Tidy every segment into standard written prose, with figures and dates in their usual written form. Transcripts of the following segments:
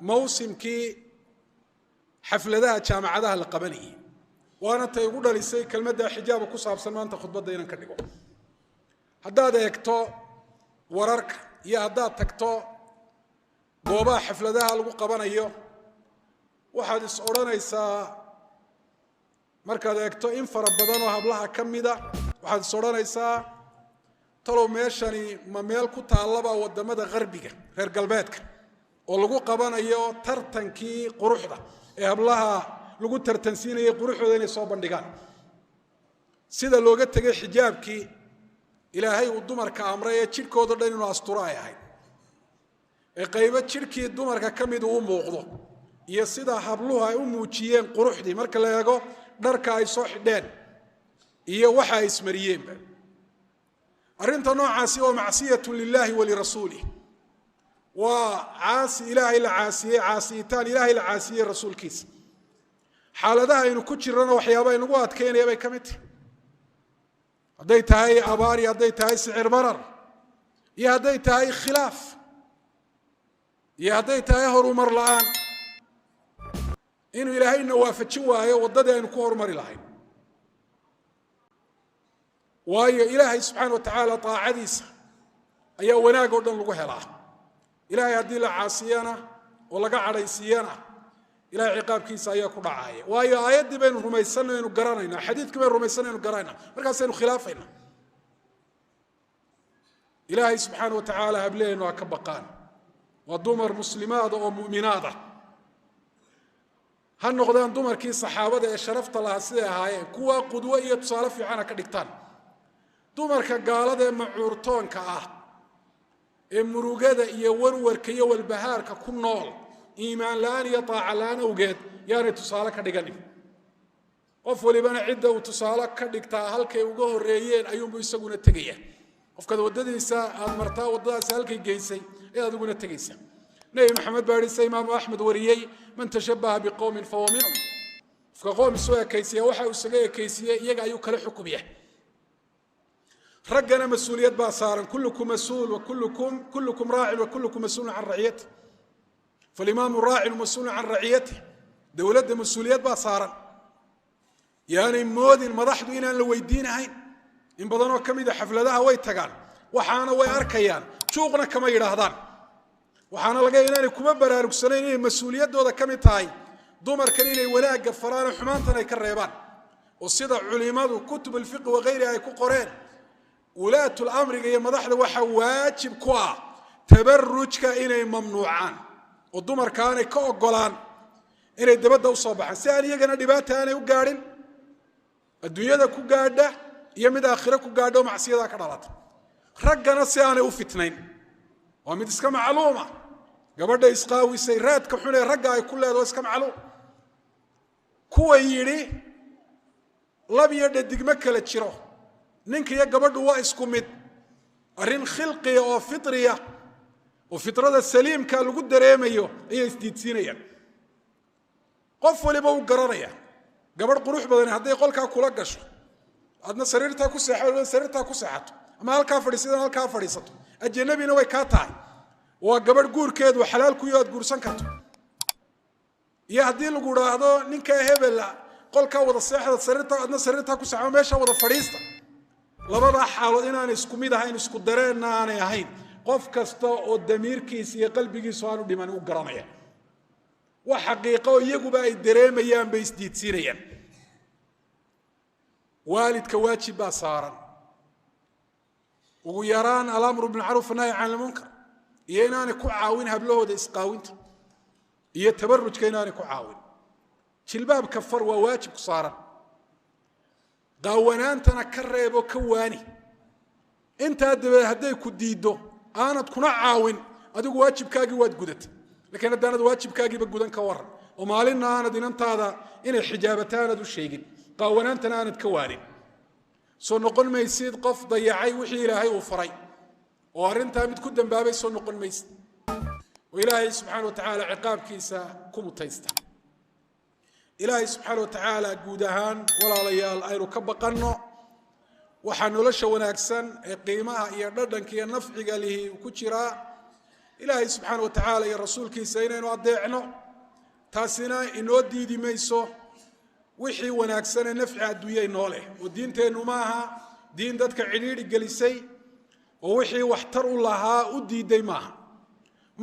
mawsimkii xafladaha jaamacadaha la qabanayay waana tay ugu dhalisay kelmadda xijaabka ku saabsan maanta khudbadda inaan ka dhigo haddaad eegto wararka iyo haddaad tagto goobaha xafladaha lagu qabanayo waxaad is odhanaysaa markaad eegto in fara badan oo hablaha ka mida waxaad is odhanaysaa talow meeshani ma meel ku taallaba wadamada qarbiga reer galbeedka oo lagu qabanayo tartankii quruxda ee hablaha lagu tartansiinayay quruxdooda inay soo bandhigaan sida looga tagay xijaabkii ilaahay uu dumarka amray ee jidhkooda dhan inuu asturo ay ahayd ee qaybo jidhkii dumarka ka mid uu muuqdo iyo sida habluhu ay u muujiyeen quruxdii marka la eego dharka ay soo xidheen iyo waxa ay ismariyeenba arrinta noocaasi waa macsiyatu lilaahi walirasuulih waa caasi ilaahay la caasiyey caasiyitaan ilaahay la caasiyey rasuulkiisa xaaladaha aynu ku jirrana waxyaaba inagu adkeynaya bay ka mid tahay hadday tahay abaar iyo hadday tahay sicir barar iyo hadday tahay khilaaf iyo hadday tahay horumar la'aan inuu ilaahayna waafajin waayo waddadii aynu ku horumari lahayn waayo ilaahay subxaana watacaala taacadiisa ayaa wanaag oo dhan lagu helaa ilaahay haddii la caasiyana oo laga cadhaysiiyana ilahay ciqaabkiisa ayaa ku dhacaya waayo aayaddii baynu rumaysanaynu garanaynaa xadiidkii baynu rumaysanaynu garanaynaa markaasaynu khilaafayna ilaahay subxaana watacaala hableenu ha ka baqaan waa dumar muslimaada oo mu'minaada ha noqdaan dumarkii saxaabada ee sharafta lahaa siday ahaayeen kuwa qudwo iyo tusaale fiican ha ka dhigtaan dumarka gaalada ee macuurtoonka ah ee murugada iyo warwarka iyo walbahaarka ku nool iimaan la'aan iyo taaca la'aan awgeed yaanay tusaale ka dhiganin qof walibana cidda uu tusaale ka dhigtaa halkay uga horreeyeen ayuunbuu isaguna tegaya qofkaad waddadiisa aad martaa waddadaasi halkay geysay ayaad adiguna tegaysaa nebi maxamed baa yidhi sida imaamu axmed wariyey man tashabbaha biqowmin fahuwa minhum qofka qoom isu ekaysiya waxa uu isaga ekaysiiyey iyaga ayuu kala xukumaya raggana mas-uuliyad baa saaran kullukum mas-uul wa kullukum raacin wa kullukum mas-uulun can raciyatih falimaamu raacin mas-uulun can raciyatih dowladda mas-uuliyad baa saaran yaanay moodin madaxdu inaan la weydiinahayn in badanoo ka mid a xafladaha way tagaan waxaana way arkayaan juuqna kama yidhaahdaan waxaana laga inaanay kuma baraarugsanayn inay mas-uuliyaddooda ka mid tahay dumarkan inay wanaagga faraan oo xumaantan ay ka reebaan oo sida culimadu kutub alfiqi wakayriha ay ku qoreen ulaatul amriga iyo madaxda waxaa waajib ku ah tabarrujka inay mamnuucaan oo dumarka aanay ka ogolaan inay dabadda u soo baxaan si aan iyagana dhibaata aanay u gaadhin adduunyada ku gaadha iyo mid aakhiro ku gaadha oo macsiyadaa ka dhalata raggana si aanay u fitnayn waa mid iska macluuma gabadha isqaawisay raadka xun ee ragga ay ku leedaho iska macluum kuwa yidhi lab iyo dhadigma kala jiro ninka iyo gabadhu waa isku mid arrin khilqiya oo fitriya oo fitrada saliimka lagu dareemayo ayay isdiidsiinayaan qof waliba uu garanaya gabadh qurux badan hadday qolkaa kula gasho adna sariirtaa ku seexato ama halkaa fadhiisadan halkaa fadhiisato ajnabina way kaa tahay waa gabadh guurkeedu xalaal ku yaad guursan karto iyo haddii lagu dhaahdo ninka hebel qolkaa wada seexda sariirta adna sariirtaa ku seexo meesha wada fadhiista labada xaalood inaan isku mid ahayn isku dareenna aanay ahayn qof kasta oo damiirkiisa iyo qalbigiisu aanu dhiman u garanaya wax xaqiiqo oo iyaguba ay dareemayaan bay isdiidsiinayaan waalidka waajib baa saaran ugu yaraan alamru bilmacruuf annahyi can ilmunkar iyo inaanay ku caawin hablahooda isqaawinta iyo tabarrujka inaanay ku caawin jilbaabka far waa waajib ku saaran qaawanaantana ka reebo ka waani intaa dabeed hadday ku diiddo aanad kuna caawin adigu waajibkaagii waad gudatay laakiin haddaanad waajibkaagiiba gudan ka waran oo maalinna aanad inantaada inay xijaabataa aanad u sheegin qaawanaantana aanad ka waanin soo noqon maysid qof dayacay wixii ilaahay uu faray oo arrintaa mid ku dambaabay soo noqon maysid oo ilaahay subxaana watacaala ciqaabkiisa ku mutaysta ilaahay subxaana watacaala guud ahaan walaalayaal aynu ka baqanno waxaa nolosha wanaagsan ee qiimaha iyo dhadhanka iyo nafciga lihi ku jiraa ilaahay subxaana wa tacaala iyo rasuulkiisa inaynu adeecno taasina inoo diidi mayso wixii wanaagsanee nafci adduunya inoo leh oo diinteennu maaha diin dadka cidhiidhi gelisay oo wixii waxtar u lahaa u diiday maaha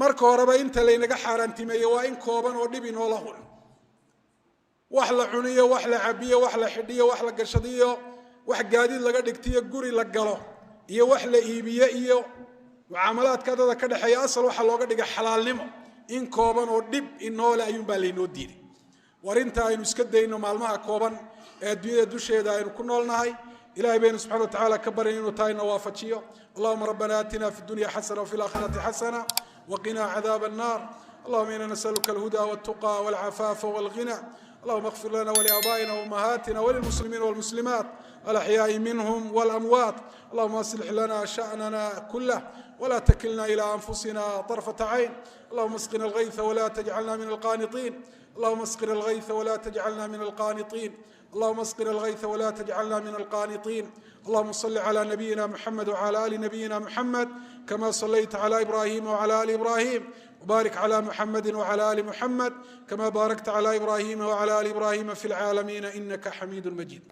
marka horeba inta laynaga xaaraantimeeye waa in kooban oo dhib inoola hun wax la cuniyo wax la cabiyo wax la xidhiyo wax la gashadiyo wax gaadiid laga dhigtiyo guri la galo iyo wax la iibiye iyo mucaamalaadka dada ka dhaxeeya asal waxa looga dhigay xalaalnimo in kooban oo dhib inoole ayuunbaa laynoo diiday war inta aynu iska dayno maalmaha kooban ee adduunyada dusheeda aynu ku noolnahay ilahay baynu subxana wa tacaala ka baryan inuu tahay na waafajiyo allahuma rabbana aatina fi dunya xasana wafi laakhirati xasana waqina cadaaba annar allahuma ina nasaluka alhuda waltuqa walcafaafa walghina اللهم اغفر لنا ولآبائنا وأمهاتنا وللمسلمين والمسلمات الأحياء منهم والأموات اللهم أصلح لنا شأننا كله ولا تكلنا إلى أنفسنا طرفة عين اللهم اسقنا الغيث ولا تجعلنا من القانطين اللهم اسقنا الغيث ولا تجعلنا من القانطين اللهم اسقنا الغيث ولا تجعلنا من القانطين اللهم صل على نبينا محمد وعلى آل نبينا محمد كما صليت على إبراهيم وعلى آل إبراهيم وبارك على محمد وعلى آل محمد كما باركت على إبراهيم وعلى آل إبراهيم في العالمين إنك حميد مجيد